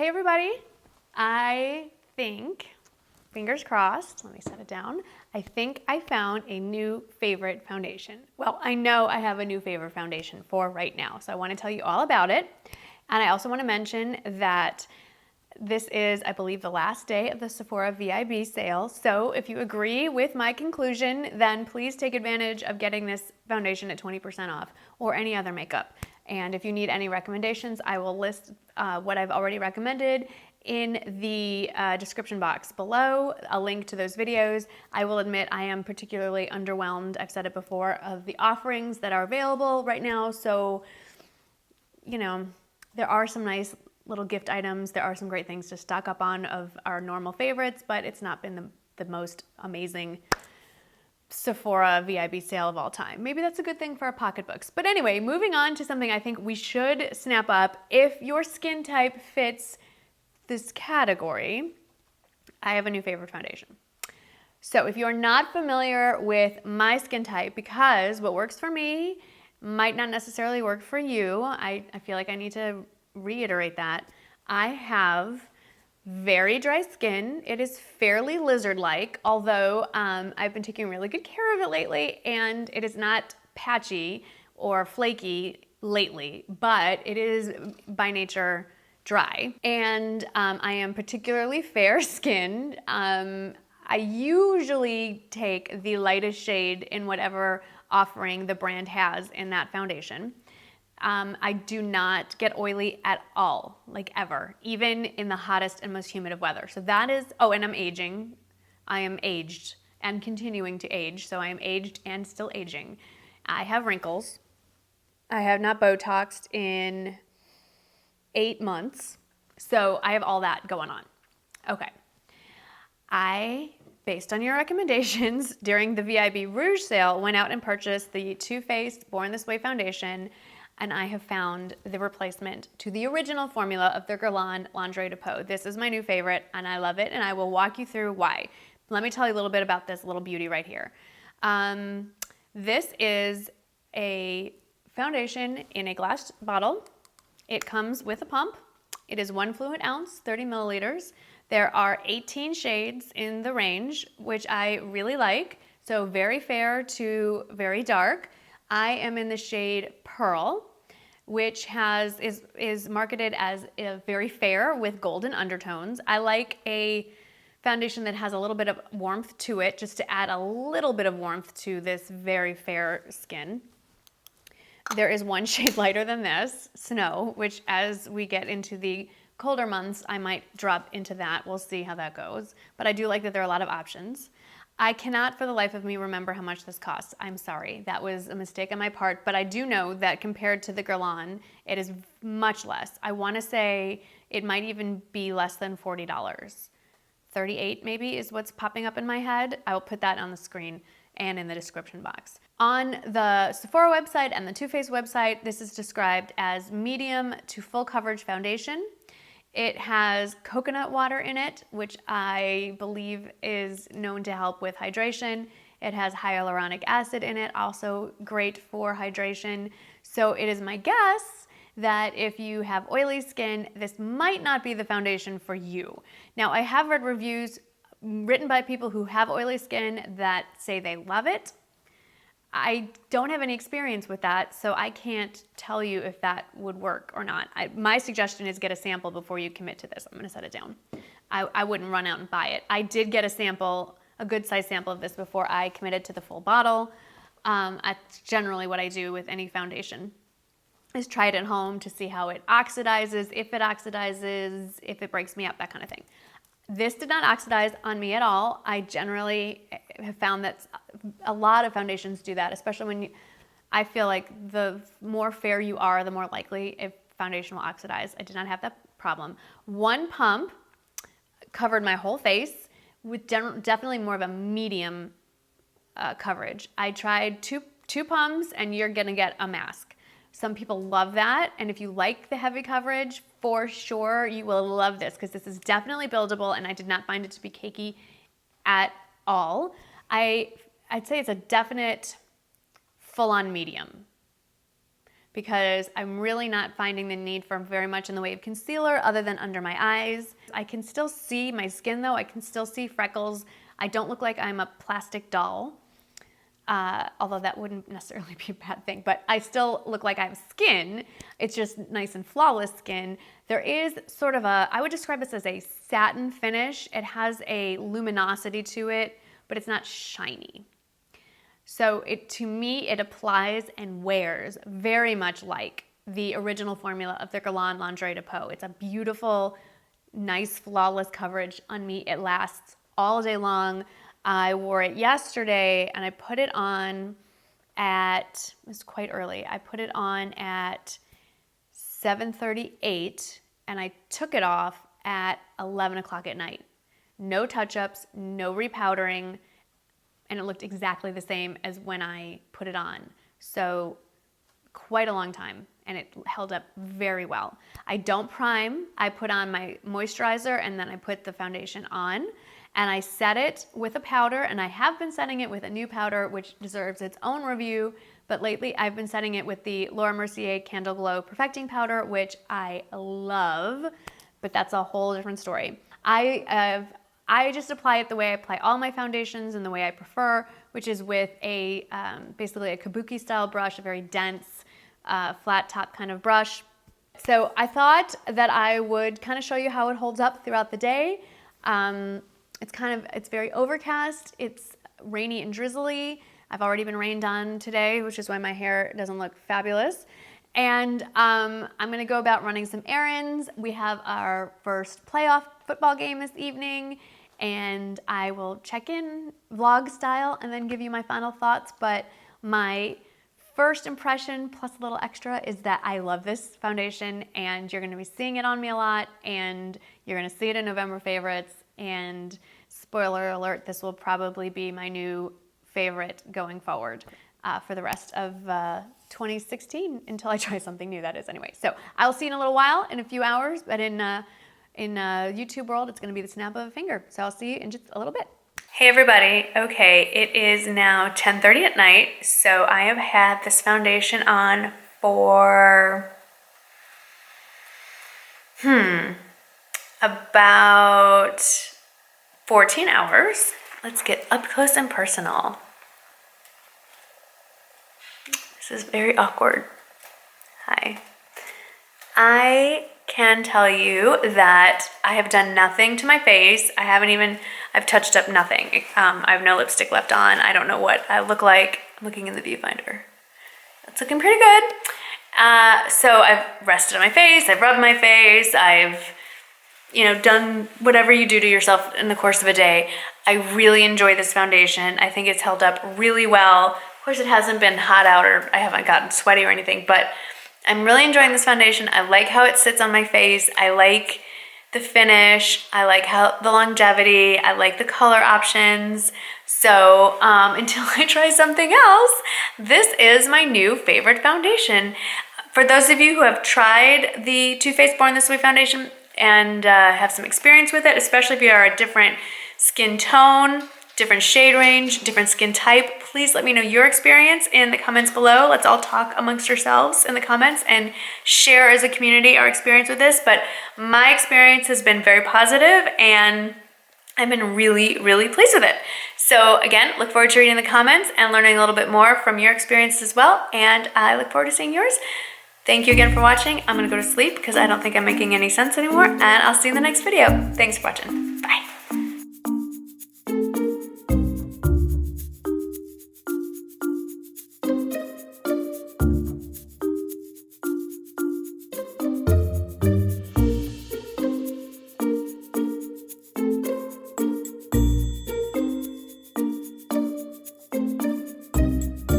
Hey everybody, I think, fingers crossed, let me set it down. I think I found a new favorite foundation. Well, I know I have a new favorite foundation for right now, so I want to tell you all about it. And I also want to mention that this is, I believe, the last day of the Sephora VIB sale. So if you agree with my conclusion, then please take advantage of getting this foundation at 20% off or any other makeup. And if you need any recommendations, I will list what I've already recommended in the description box below, a link to those videos. I will admit I am particularly underwhelmed, I've said it before, of the offerings that are available right now. So, you know, there are some nice little gift items. There are some great things to stock up on of our normal favorites, but it's not been the most amazing Sephora VIB sale of all time. Maybe that's a good thing for our pocketbooks. But anyway, moving on to something I think we should snap up. If your skin type fits this category, I have a new favorite foundation. So if you're not familiar with my skin type, because what works for me might not necessarily work for you, I feel like I need to reiterate that. I have very dry skin. It is fairly lizard-like, although I've been taking really good care of it lately, and it is not patchy or flaky lately, but it is by nature dry. And I am particularly fair-skinned. I usually take the lightest shade in whatever offering the brand has in that foundation. I do not get oily at all, like ever, even in the hottest and most humid of weather. So that is, oh, and I'm aging. I am aged and continuing to age. So I am aged and still aging. I have wrinkles. I have not Botoxed in 8 months. So I have all that going on. Okay. Based on your recommendations during the VIB Rouge sale, went out and purchased the Too Faced Born This Way foundation. And I have found the replacement to the original formula of the Guerlain Lingerie de Peau. This is my new favorite, and I love it, and I will walk you through why. Let me tell you a little bit about this little beauty right here. This is a foundation in a glass bottle. It comes with a pump. It is 1 fluid ounce, 30 milliliters. There are 18 shades in the range, which I really like. So very fair to very dark. I am in the shade Pearl, which is marketed as a very fair with golden undertones. I like a foundation that has a little bit of warmth to it, just to add a little bit of warmth to this very fair skin. There is one shade lighter than this, Snow, which as we get into the colder months, I might drop into that. We'll see how that goes. But I do like that there are a lot of options. I cannot for the life of me remember how much this costs. I'm sorry, that was a mistake on my part, but I do know that compared to the Guerlain, it is much less. I want to say it might even be less than $40. $38 maybe is what's popping up in my head. I will put that on the screen and in the description box. On the Sephora website and the Too Faced website, this is described as medium to full coverage foundation. It has coconut water in it, which I believe is known to help with hydration. It has hyaluronic acid in it, also great for hydration. So it is my guess that if you have oily skin, this might not be the foundation for you. Now, I have read reviews written by people who have oily skin that say they love it. I don't have any experience with that, so I can't tell you if that would work or not. My suggestion is get a sample before you commit to this. I'm gonna set it down. I wouldn't run out and buy it. I did get a sample, a good size sample of this before I committed to the full bottle. That's generally what I do with any foundation, is try it at home to see how it oxidizes, if it breaks me up, that kind of thing. This did not oxidize on me at all. I generally have found that a lot of foundations do that, especially when I feel like the more fair you are, the more likely a foundation will oxidize. I did not have that problem. One pump covered my whole face with definitely more of a medium coverage. I tried two pumps and you're gonna get a mask. Some people love that, and if you like the heavy coverage, for sure you will love this, because this is definitely buildable, and I did not find it to be cakey at all. I'd say it's a definite full-on medium. because I'm really not finding the need for very much in the way of concealer other than under my eyes. I can still see my skin though. I can still see freckles. I don't look like I'm a plastic doll, although that wouldn't necessarily be a bad thing, but I still look like I have skin. It's just nice and flawless skin. There is sort of I would describe this as a satin finish. It has a luminosity to it, but it's not shiny. So to me, it applies and wears very much like the original formula of the Guerlain Lingerie de Peau. It's a beautiful, nice, flawless coverage on me. It lasts all day long. I wore it yesterday and I put it on it was quite early. I put it on at 7:38 and I took it off at 11 o'clock at night. No touch-ups, no repowdering, and it looked exactly the same as when I put it on. So quite a long time, and it held up very well. I don't prime. I put on my moisturizer and then I put the foundation on, and I set it with a powder, and I have been setting it with a new powder which deserves its own review, but lately I've been setting it with the Laura Mercier Candle Glow Perfecting Powder, which I love, but that's a whole different story. I just apply it the way I apply all my foundations and the way I prefer, which is with a basically a kabuki style brush, a very dense, flat top kind of brush. So I thought that I would kind of show you how it holds up throughout the day. It's very overcast. It's rainy and drizzly. I've already been rained on today, which is why my hair doesn't look fabulous. And I'm gonna go about running some errands. We have our first playoff football game this evening, and I will check in vlog style and then give you my final thoughts. But my first impression plus a little extra is that I love this foundation, and you're gonna be seeing it on me a lot, and you're gonna see it in November favorites. And spoiler alert, this will probably be my new favorite going forward for the rest of 2016 until I try something new, that is, anyway. So I'll see you in a little while, in a few hours, but in YouTube world, it's gonna be the snap of a finger. So I'll see you in just a little bit. Hey everybody, okay, it is now 10:30 at night, so I have had this foundation on for, about 14 hours. Let's get up close and personal. This is very awkward. Hi. I can tell you that I have done nothing to my face. I've touched up nothing. I have no lipstick left on. I don't know what I look like. I'm looking in the viewfinder. That's looking pretty good. So I've rested on my face, I've rubbed my face, I've done whatever you do to yourself in the course of a day. I really enjoy this foundation. I think it's held up really well. Of course, it hasn't been hot out or I haven't gotten sweaty or anything, but I'm really enjoying this foundation. I like how it sits on my face. I like the finish. I like how the longevity. I like the color options. So until I try something else, this is my new favorite foundation. For those of you who have tried the Too Faced Born This Way foundation and have some experience with it, especially if you are a different skin tone, different shade range, different skin type, please let me know your experience in the comments below. Let's all talk amongst ourselves in the comments and share as a community our experience with this. But my experience has been very positive and I've been really, really pleased with it. So again, look forward to reading the comments and learning a little bit more from your experience as well. And I look forward to seeing yours. Thank you again for watching. I'm gonna go to sleep because I don't think I'm making any sense anymore, and I'll see you in the next video. Thanks for watching.